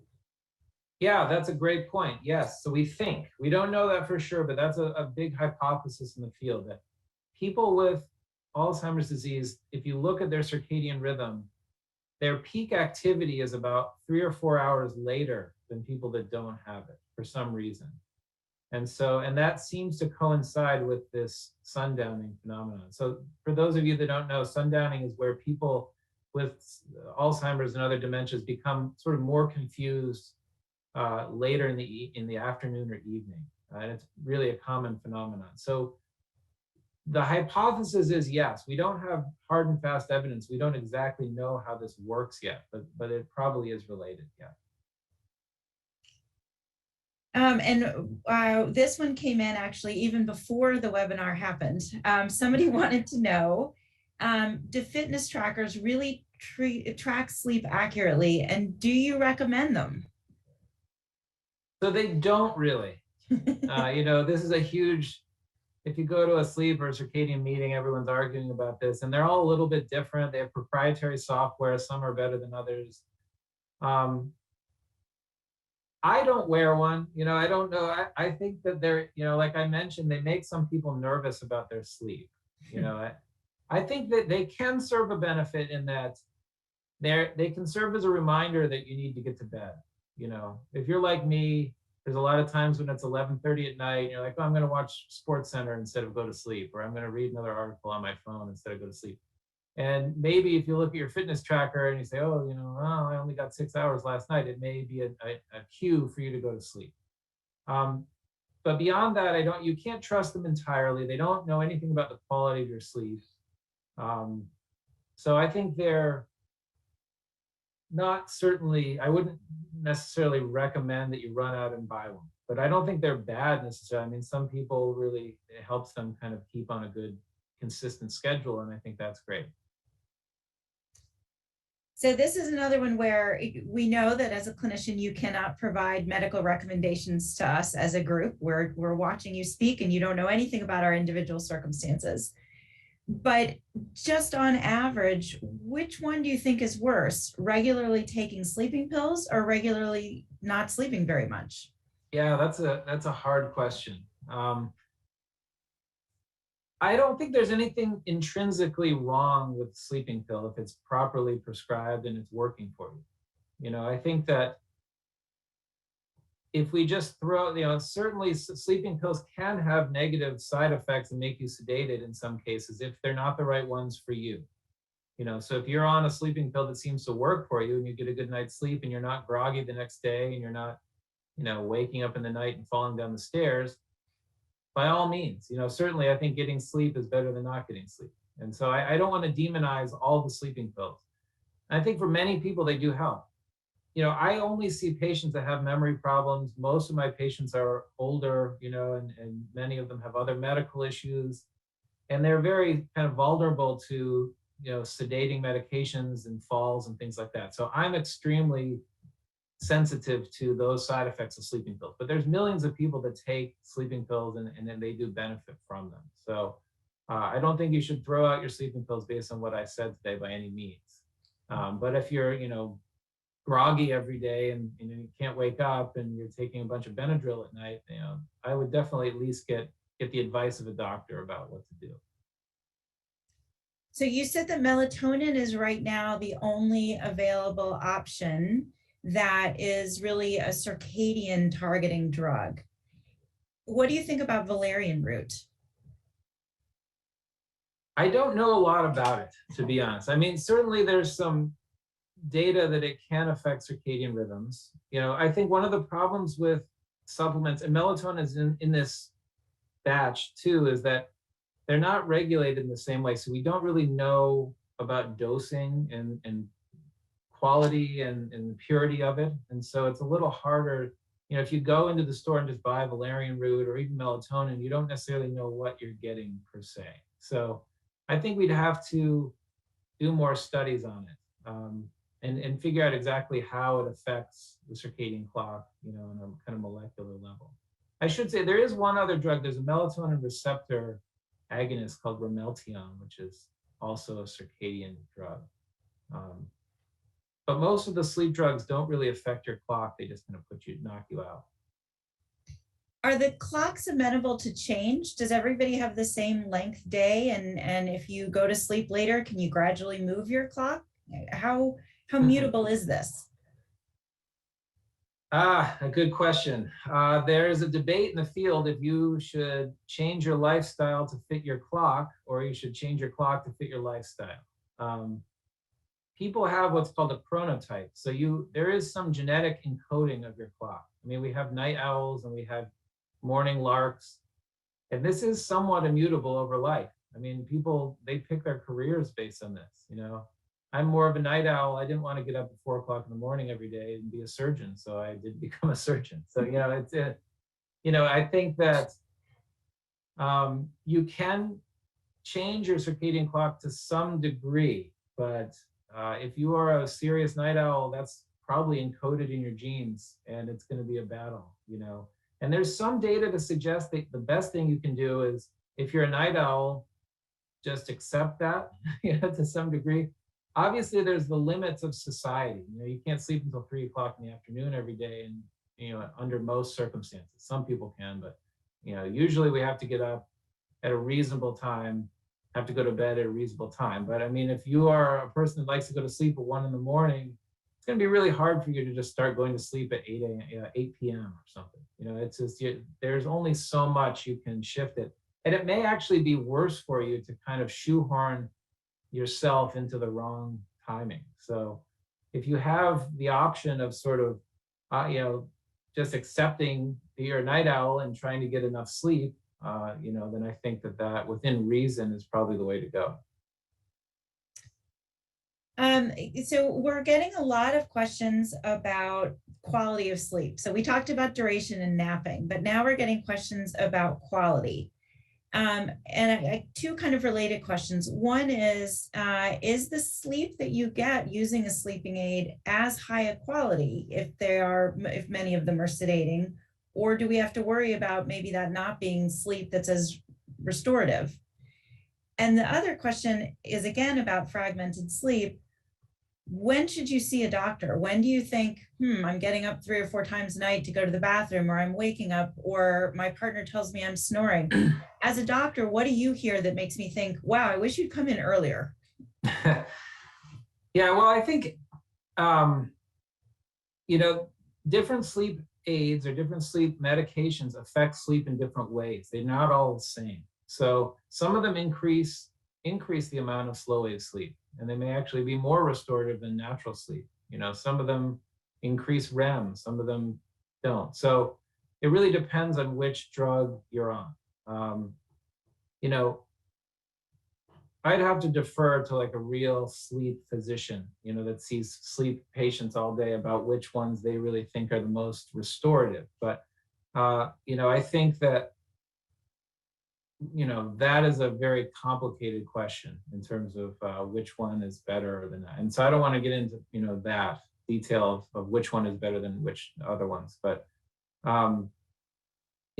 Yeah, that's a great point. Yes. So we don't know that for sure, but that's a big hypothesis in the field that people with Alzheimer's disease, if you look at their circadian rhythm, their peak activity is about 3 or 4 hours later than people that don't have it for some reason. And that seems to coincide with this sundowning phenomenon. So for those of you that don't know, sundowning is where people with Alzheimer's and other dementias become sort of more confused later in the afternoon or evening. And it's really a common phenomenon. So the hypothesis is, yes, we don't have hard and fast evidence. We don't exactly know how this works yet, but it probably is related, yeah. This one came in actually even before the webinar happened. Somebody wanted to know, do fitness trackers really track sleep accurately, and do you recommend them? So they don't really. This is a huge, if you go to a sleep or a circadian meeting, everyone's arguing about this, and they're all a little bit different. They have proprietary software. Some are better than others. I don't wear one. I don't know. I think that they're, like I mentioned, they make some people nervous about their sleep. I think that they can serve a benefit in that they can serve as a reminder that you need to get to bed. If you're like me, there's a lot of times when it's 11:30 at night, and you're like, oh, I'm going to watch Sports Center instead of go to sleep, or I'm going to read another article on my phone instead of go to sleep. And maybe if you look at your fitness tracker and you say, oh, I only got 6 hours last night, it may be a cue for you to go to sleep. But beyond that, you can't trust them entirely. They don't know anything about the quality of your sleep. So I think they're not certainly, I wouldn't necessarily recommend that you run out and buy one, but I don't think they're bad necessarily. I mean, some people really, it helps them kind of keep on a good, consistent schedule, and I think that's great. So this is another one where we know that as a clinician, you cannot provide medical recommendations to us as a group. We're watching you speak and you don't know anything about our individual circumstances. But just on average, which one do you think is worse, regularly taking sleeping pills or regularly not sleeping very much? Yeah, that's a hard question. I don't think there's anything intrinsically wrong with the sleeping pill if it's properly prescribed and it's working for you. I think that if we just throw, certainly sleeping pills can have negative side effects and make you sedated in some cases if they're not the right ones for you. So if you're on a sleeping pill that seems to work for you and you get a good night's sleep and you're not groggy the next day and you're not, waking up in the night and falling down the stairs, by all means, certainly I think getting sleep is better than not getting sleep. And so I don't want to demonize all the sleeping pills. I think for many people, they do help. I only see patients that have memory problems. Most of my patients are older, and many of them have other medical issues. And they're very kind of vulnerable to, sedating medications and falls and things like that. So I'm extremely sensitive to those side effects of sleeping pills. But there's millions of people that take sleeping pills and then they do benefit from them. So I don't think you should throw out your sleeping pills based on what I said today by any means. But if you're, groggy every day and you can't wake up and you're taking a bunch of Benadryl at night, I would definitely at least get the advice of a doctor about what to do. So you said that melatonin is right now the only available option that is really a circadian targeting drug. What do you think about valerian root? I don't know a lot about it, to be honest. I mean, certainly there's some data that it can affect circadian rhythms. I think one of the problems with supplements, and melatonin is in this batch too, is that they're not regulated in the same way. So we don't really know about dosing and quality and purity of it. And so it's a little harder. If you go into the store and just buy valerian root or even melatonin, you don't necessarily know what you're getting per se. So I think we'd have to do more studies on it. And figure out exactly how it affects the circadian clock, on a kind of molecular level. I should say there is one other drug. There's a melatonin receptor agonist called Ramelteon, which is also a circadian drug. But most of the sleep drugs don't really affect your clock. They just kind of knock you out. Are the clocks amenable to change? Does everybody have the same length day? And if you go to sleep later, can you gradually move your clock? How mutable is this? A good question. There's a debate in the field if you should change your lifestyle to fit your clock or you should change your clock to fit your lifestyle. People have what's called a chronotype. So there is some genetic encoding of your clock. I mean, we have night owls and we have morning larks, and this is somewhat immutable over life. I mean, people, they pick their careers based on this, I'm more of a night owl. I didn't want to get up at 4 o'clock in the morning every day and be a surgeon. So I did become a surgeon. So, I think that you can change your circadian clock to some degree, but if you are a serious night owl, that's probably encoded in your genes and it's going to be a battle, And there's some data to suggest that the best thing you can do is if you're a night owl, just accept that, to some degree. Obviously, there's the limits of society. You can't sleep until 3 o'clock in the afternoon every day, and under most circumstances. Some people can, but usually we have to get up at a reasonable time, have to go to bed at a reasonable time. But I mean, if you are a person that likes to go to sleep at 1 in the morning, it's going to be really hard for you to just start going to sleep at 8 p.m. or something. It's just there's only so much you can shift it, and it may actually be worse for you to kind of shoehorn yourself into the wrong timing. So if you have the option of sort of, just accepting that you're a night owl and trying to get enough sleep, then I think that within reason is probably the way to go. So we're getting a lot of questions about quality of sleep. So we talked about duration and napping, but now we're getting questions about quality. And two kind of related questions. One is the sleep that you get using a sleeping aid as high a quality if many of them are sedating, or do we have to worry about maybe that not being sleep that's as restorative? And the other question is again about fragmented sleep. When should you see a doctor? When do you think, I'm getting up 3 or 4 times a night to go to the bathroom, or I'm waking up, or my partner tells me I'm snoring? As a doctor, what do you hear that makes me think, wow, I wish you'd come in earlier? Yeah, well, I think, different sleep aids or different sleep medications affect sleep in different ways. They're not all the same. So some of them increase the amount of slow wave sleep, and they may actually be more restorative than natural sleep. Some of them increase REM, some of them don't. So it really depends on which drug you're on. You know, I'd have to defer to like a real sleep physician, that sees sleep patients all day about which ones they really think are the most restorative. But, I think that, that is a very complicated question in terms of which one is better than that. And so I don't want to get into, that detail of which one is better than which other ones. But,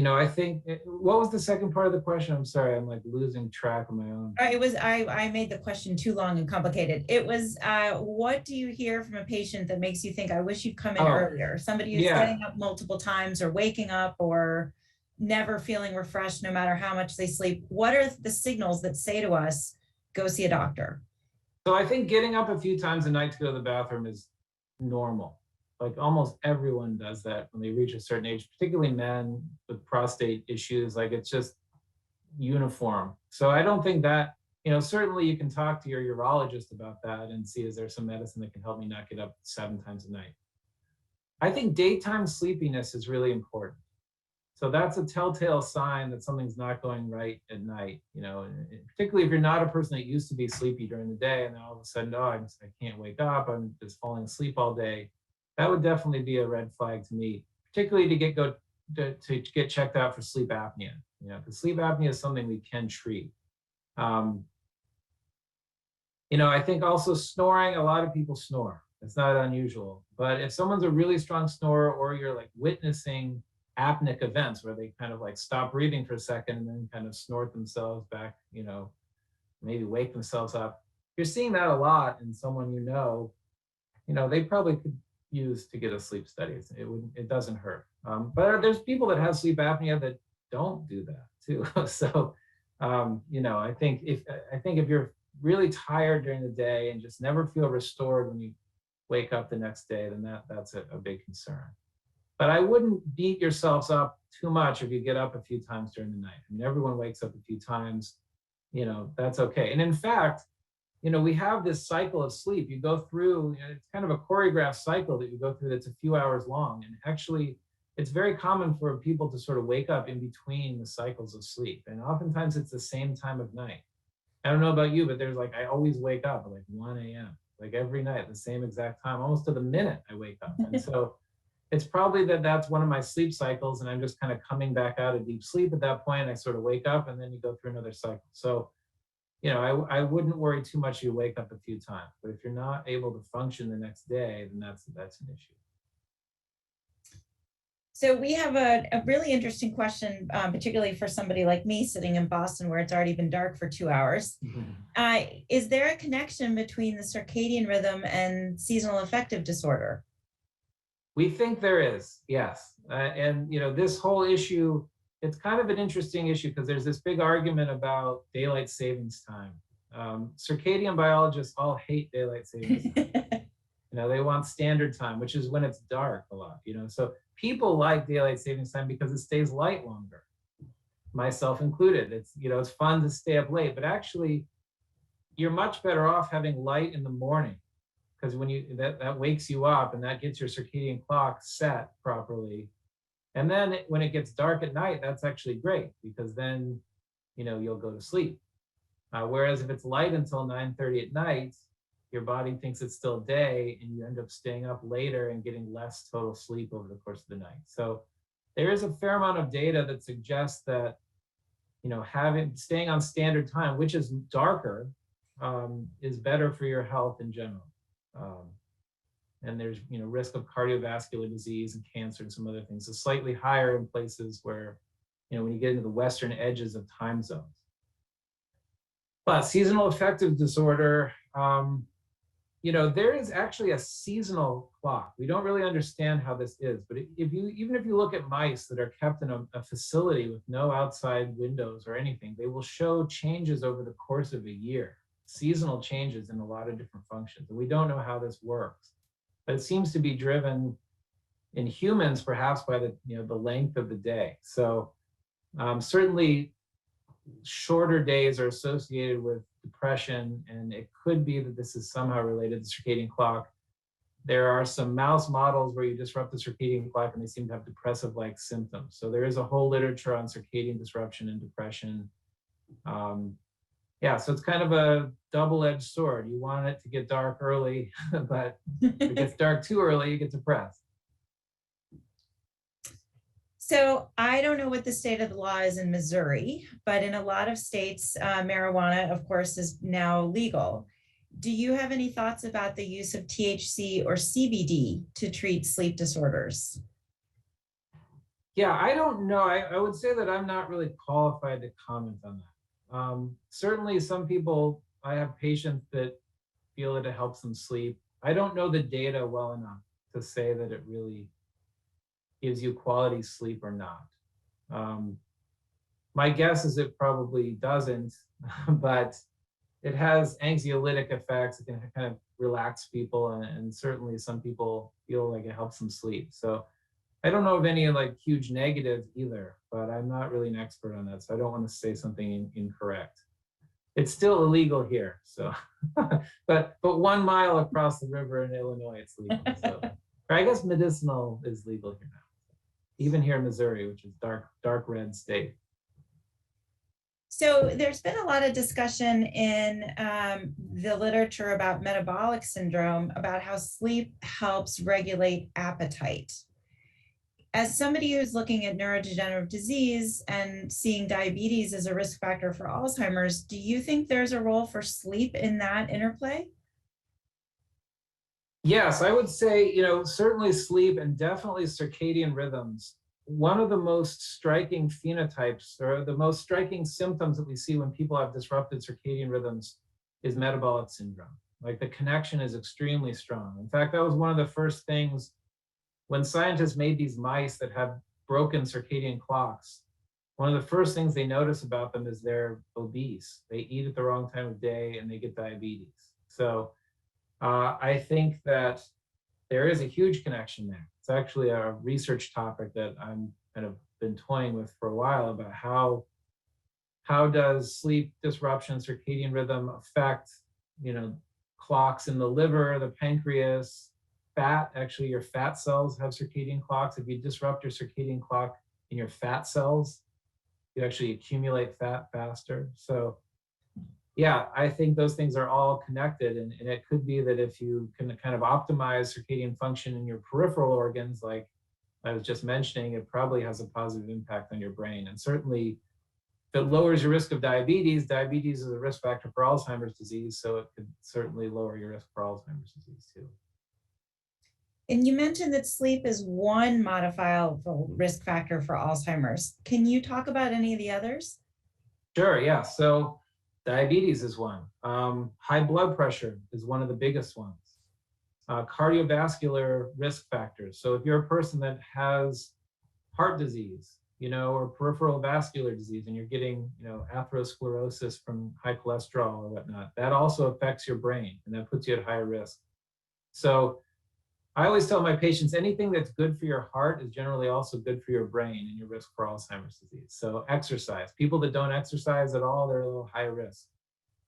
I think, what was the second part of the question? I'm sorry, I'm like losing track of my own. It was, I made the question too long and complicated. It was, what do you hear from a patient that makes you think, I wish you'd come in earlier? Somebody who's getting up multiple times or waking up or never feeling refreshed no matter how much they sleep. What are the signals that say to us, go see a doctor? So I think getting up a few times a night to go to the bathroom is normal. Like almost everyone does that when they reach a certain age, particularly men with prostate issues. Like it's just uniform. So I don't think that, certainly you can talk to your urologist about that and see, is there some medicine that can help me not get up 7 times a night? I think daytime sleepiness is really important. So that's a telltale sign that something's not going right at night, particularly if you're not a person that used to be sleepy during the day and then all of a sudden, I can't wake up, I'm just falling asleep all day. That would definitely be a red flag to me, particularly to get checked out for sleep apnea. Because sleep apnea is something we can treat. I think also snoring, a lot of people snore. It's not unusual. But if someone's a really strong snorer, or you're like witnessing apneic events where they kind of like stop breathing for a second and then kind of snort themselves back, maybe wake themselves up. You're seeing that a lot in someone they probably could use to get a sleep study. It doesn't hurt. But there's people that have sleep apnea that don't do that too. So, I think if you're really tired during the day and just never feel restored when you wake up the next day, then that's a big concern. But I wouldn't beat yourselves up too much if you get up a few times during the night. I mean, everyone wakes up a few times, that's okay. And in fact, we have this cycle of sleep. You go through, it's kind of a choreographed cycle that you go through that's a few hours long. And actually, it's very common for people to sort of wake up in between the cycles of sleep. And oftentimes it's the same time of night. I don't know about you, but there's I always wake up at like 1 a.m., like every night, the same exact time, almost to the minute I wake up. And so it's probably that's one of my sleep cycles, and I'm just kind of coming back out of deep sleep at that point. I sort of wake up and then you go through another cycle. So, I wouldn't worry too much you wake up a few times, but if you're not able to function the next day, then that's an issue. So we have a really interesting question, particularly for somebody like me sitting in Boston where it's already been dark for 2 hours. Mm-hmm. Is there a connection between the circadian rhythm and seasonal affective disorder? We think there is, yes. And this whole issue, it's kind of an interesting issue because there's this big argument about daylight savings time. Circadian biologists all hate daylight savings time. They want standard time, which is when it's dark a lot. So people like daylight savings time because it stays light longer, myself included. It's fun to stay up late, but actually, you're much better off having light in the morning, because when that wakes you up and that gets your circadian clock set properly. And then when it gets dark at night, that's actually great, because then, you'll go to sleep. Whereas if it's light until 9:30 at night, your body thinks it's still day and you end up staying up later and getting less total sleep over the course of the night. So there is a fair amount of data that suggests that, staying on standard time, which is darker, is better for your health in general. And there's risk of cardiovascular disease and cancer and some other things. It's slightly higher in places where, when you get into the western edges of time zones. But seasonal affective disorder, there is actually a seasonal clock. We don't really understand how this is, but even if you look at mice that are kept in a facility with no outside windows or anything, they will show changes over the course of a year, seasonal changes in a lot of different functions. And we don't know how this works. But it seems to be driven in humans, perhaps by the length of the day. So certainly shorter days are associated with depression, and it could be that this is somehow related to circadian clock. There are some mouse models where you disrupt the circadian clock and they seem to have depressive-like symptoms. So there is a whole literature on circadian disruption and depression. Yeah, so it's kind of a double-edged sword. You want it to get dark early, but if it gets dark too early, you get depressed. So I don't know what the state of the law is in Missouri, but in a lot of states, marijuana, of course, is now legal. Do you have any thoughts about the use of THC or CBD to treat sleep disorders? Yeah, I don't know. I would say that I'm not really qualified to comment on that. Certainly some people, I have patients that feel that it helps them sleep. I don't know the data well enough to say that it really gives you quality sleep or not. My guess is it probably doesn't, but it has anxiolytic effects. It can kind of relax people, and certainly some people feel like it helps them sleep. So I don't know of any like huge negatives either, but I'm not really an expert on that, so I don't want to say something incorrect. It's still illegal here, so but 1 mile across the river in Illinois, it's legal. So, or I guess medicinal is legal here now, even here in Missouri, which is dark red state. So there's been a lot of discussion in the literature about metabolic syndrome, about how sleep helps regulate appetite. As somebody who's looking at neurodegenerative disease and seeing diabetes as a risk factor for Alzheimer's, do you think there's a role for sleep in that interplay? Yes, I would say, certainly sleep and definitely circadian rhythms. One of the most striking phenotypes or the most striking symptoms that we see when people have disrupted circadian rhythms is metabolic syndrome. Like the connection is extremely strong. In fact, that was one of the first things when scientists made these mice that have broken circadian clocks. One of the first things they notice about them is they're obese. They eat at the wrong time of day and they get diabetes. So I think that there is a huge connection there. It's actually a research topic that I'm kind of been toying with for a while about how does sleep disruption, circadian rhythm affect, clocks in the liver, the pancreas, fat. Actually, your fat cells have circadian clocks. If you disrupt your circadian clock in your fat cells, you actually accumulate fat faster. So yeah, I think those things are all connected. And it could be that if you can kind of optimize circadian function in your peripheral organs, like I was just mentioning, it probably has a positive impact on your brain. And certainly, if it lowers your risk of diabetes, diabetes is a risk factor for Alzheimer's disease. So it could certainly lower your risk for Alzheimer's disease too. And you mentioned that sleep is one modifiable risk factor for Alzheimer's. Can you talk about any of the others? Sure, yeah. So diabetes is one. High blood pressure is one of the biggest ones. Cardiovascular risk factors. So if you're a person that has heart disease, or peripheral vascular disease, and you're getting, atherosclerosis from high cholesterol or whatnot, that also affects your brain and that puts you at higher risk. So I always tell my patients anything that's good for your heart is generally also good for your brain and your risk for Alzheimer's disease. So exercise. People that don't exercise at all, they're a little high risk.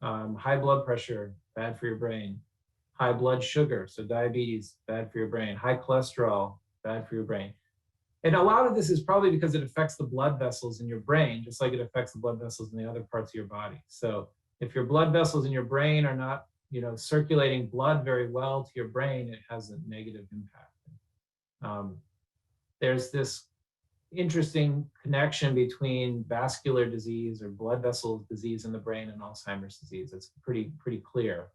High blood pressure, bad for your brain. High blood sugar, so diabetes, bad for your brain. High cholesterol, bad for your brain. And a lot of this is probably because it affects the blood vessels in your brain, just like it affects the blood vessels in the other parts of your body. So if your blood vessels in your brain are not circulating blood very well to your brain, it has a negative impact. There's this interesting connection between vascular disease or blood vessel disease in the brain and Alzheimer's disease. It's pretty clear.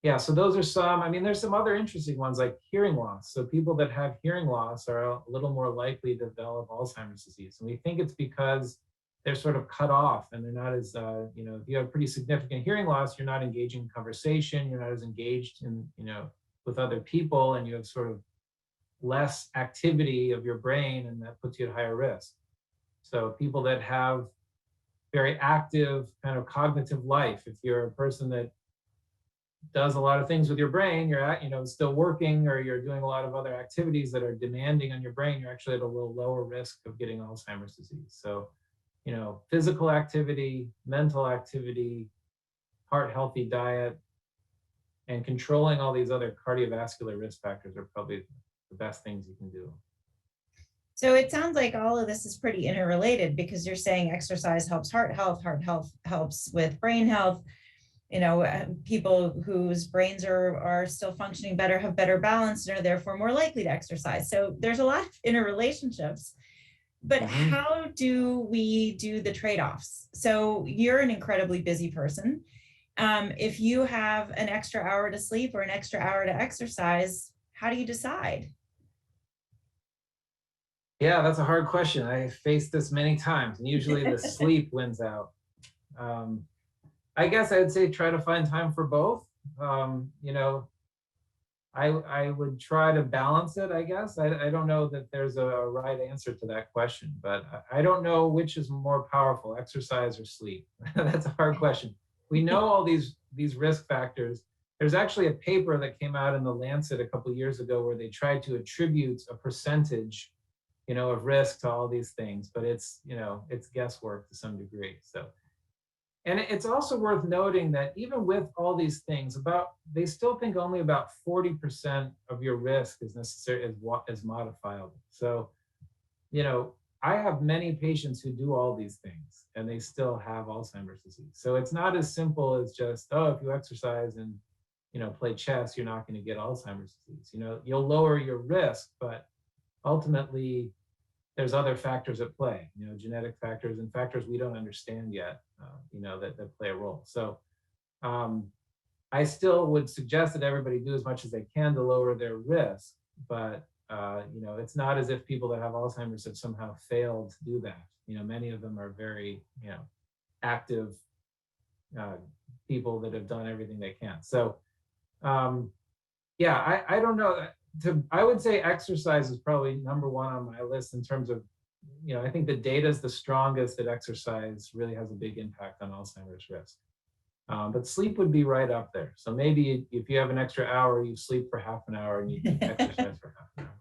Yeah, so those are some. I mean, there's some other interesting ones like hearing loss. So people that have hearing loss are a little more likely to develop Alzheimer's disease. And we think it's because they're sort of cut off and they're not as, if you have pretty significant hearing loss, you're not engaging in conversation, you're not as engaged in, with other people, and you have sort of less activity of your brain, and that puts you at higher risk. So people that have very active kind of cognitive life, if you're a person that does a lot of things with your brain, you're still working, or you're doing a lot of other activities that are demanding on your brain, you're actually at a little lower risk of getting Alzheimer's disease. So physical activity, mental activity, heart healthy diet, And controlling all these other cardiovascular risk factors are probably the best things you can do. So it sounds like all of this is pretty interrelated, because you're saying exercise helps heart health helps with brain health. People whose brains are still functioning better have better balance and are therefore more likely to exercise. So there's a lot of interrelationships. But how do we do the trade-offs? So you're an incredibly busy person. If you have an extra hour to sleep or an extra hour to exercise, how do you decide? Yeah, that's a hard question. I faced this many times, and usually the sleep wins out. I guess I would say try to find time for both. I would try to balance it, I guess. I don't know that there's a right answer to that question, but I don't know which is more powerful, exercise or sleep. That's a hard question. We know all these risk factors. There's actually a paper that came out in the Lancet a couple of years ago where they tried to attribute a percentage, of risk to all these things, but it's guesswork to some degree. So, and it's also worth noting that even with all these things, they still think only about 40% of your risk is necessary as modifiable. So, I have many patients who do all these things and they still have Alzheimer's disease. So it's not as simple as just, if you exercise and, play chess, you're not going to get Alzheimer's disease. You'll lower your risk, but ultimately there's other factors at play, genetic factors and factors we don't understand yet, that play a role. So I still would suggest that everybody do as much as they can to lower their risk, but it's not as if people that have Alzheimer's have somehow failed to do that. Many of them are very, active people that have done everything they can. So I don't know. I would say exercise is probably number one on my list in terms of, I think the data is the strongest that exercise really has a big impact on Alzheimer's risk. But sleep would be right up there. So maybe if you have an extra hour, you sleep for half an hour and you exercise for half an hour.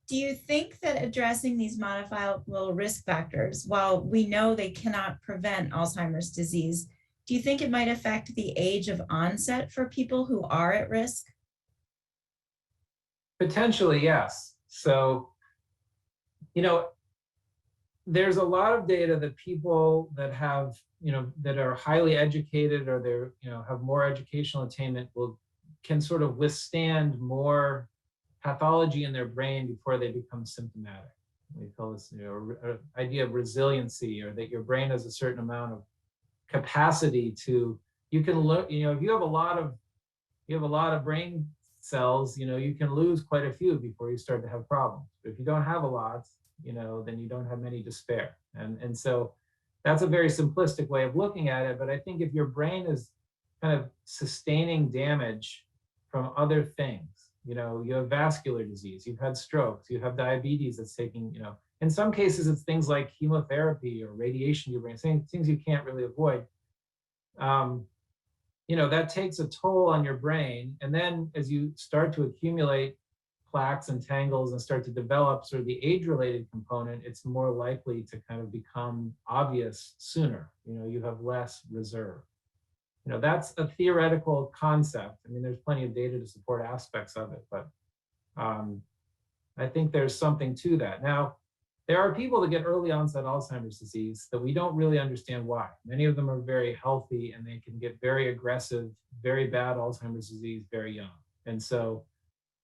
Do you think that addressing these modifiable risk factors, while we know they cannot prevent Alzheimer's disease, do you think it might affect the age of onset for people who are at risk? Potentially, yes. So, there's a lot of data that people that have, that are highly educated or they're, have more educational attainment can sort of withstand more pathology in their brain before they become symptomatic. We call this, idea of resiliency, or that your brain has a certain amount of capacity to, you can look, if you have a lot of brain cells, you can lose quite a few before you start to have problems. But if you don't have a lot, then you don't have many to spare. And so that's a very simplistic way of looking at it. But I think if your brain is kind of sustaining damage from other things, you have vascular disease, you've had strokes, you have diabetes that's taking, in some cases it's things like chemotherapy or radiation to your brain, things you can't really avoid. That takes a toll on your brain. And then as you start to accumulate plaques and tangles and start to develop sort of the age-related component, it's more likely to kind of become obvious sooner. You have less reserve. That's a theoretical concept. I mean, there's plenty of data to support aspects of it, but I think there's something to that. Now, there are people that get early onset Alzheimer's disease that we don't really understand why. Many of them are very healthy and they can get very aggressive, very bad Alzheimer's disease very young. And so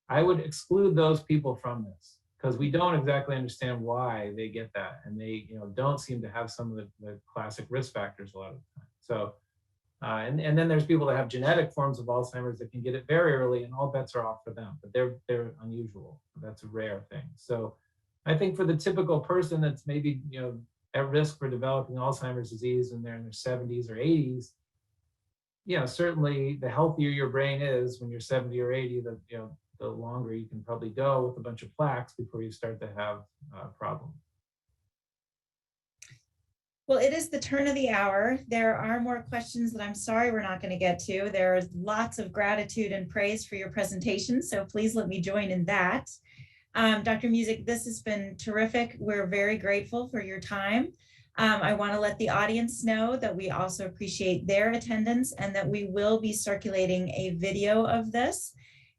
I would exclude those people from this because we don't exactly understand why they get that. And they don't seem to have some of the classic risk factors a lot of the time. So, and then there's people that have genetic forms of Alzheimer's that can get it very early and all bets are off for them, but they're unusual. That's a rare thing. So I think for the typical person that's maybe, at risk for developing Alzheimer's disease and they're in their 70s or 80s, certainly the healthier your brain is when you're 70 or 80, the longer you can probably go with a bunch of plaques before you start to have problems. Well, it is the turn of the hour. There are more questions that I'm sorry we're not going to get to. There is lots of gratitude and praise for your presentation, so please let me join in that. Dr. Musiek, this has been terrific. We're very grateful for your time. I want to let the audience know that we also appreciate their attendance and that we will be circulating a video of this.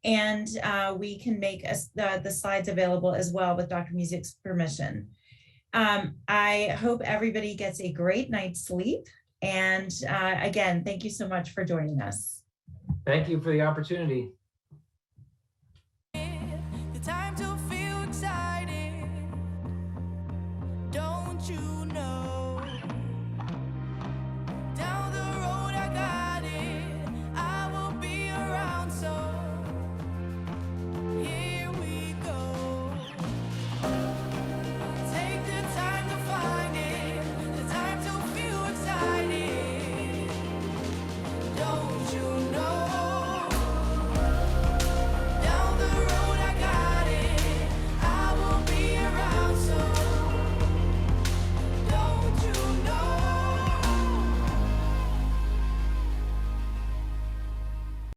And we can make the slides available as well with Dr. Musiek's permission. I hope everybody gets a great night's sleep. And again, thank you so much for joining us. Thank you for the opportunity. The time to feel excited, don't you know?